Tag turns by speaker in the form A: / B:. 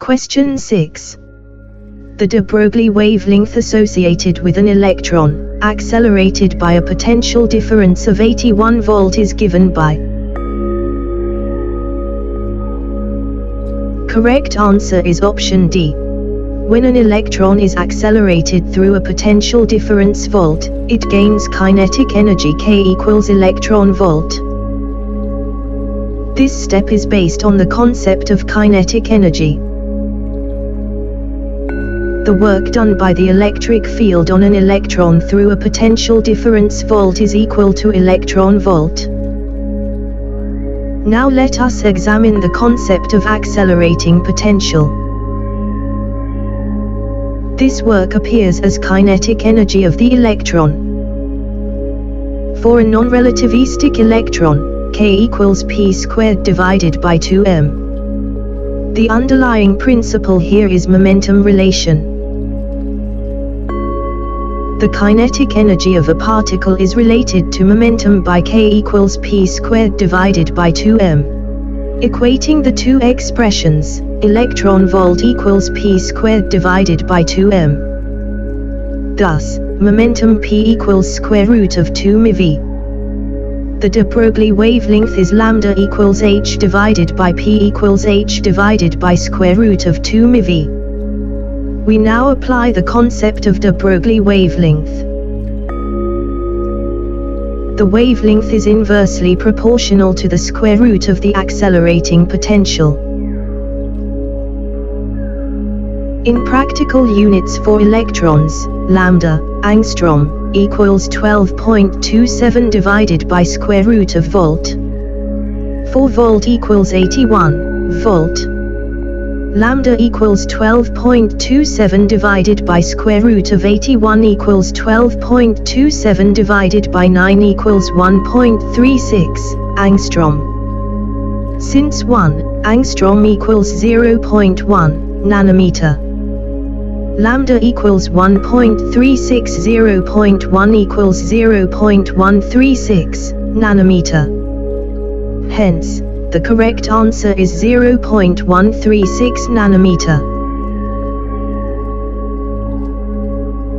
A: Question 6. The de Broglie wavelength associated with an electron, accelerated by a potential difference of 81 volt is given by. Correct answer is option D. When an electron is accelerated through a potential difference volt, it gains kinetic energy K equals electron volt. This step is based on the concept of kinetic energy. The work done by the electric field on an electron through a potential difference volt is equal to electron volt. Now let us examine the concept of accelerating potential. This work appears as kinetic energy of the electron. For a non-relativistic electron, K equals p squared divided by 2m. The underlying principle here is momentum relation. The kinetic energy of a particle is related to momentum by K equals p squared divided by 2m. Equating the two expressions, electron volt equals p squared divided by 2m. Thus, momentum p equals square root of 2 mv. The de Broglie wavelength is lambda equals h divided by p equals h divided by square root of 2 mv. We now apply the concept of de Broglie wavelength. The wavelength is inversely proportional to the square root of the accelerating potential. In practical units for electrons, lambda, angstrom, equals 12.27 divided by square root of volt. For volt equals 81 volt. Lambda equals 12.27 divided by square root of 81 equals 12.27 divided by 9 equals 1.36 angstrom. Since 1 angstrom equals 0.1 nanometer. Lambda equals 1.36, 0.1 equals 0.136 nanometer. Hence, the correct answer is 0.136 nanometer.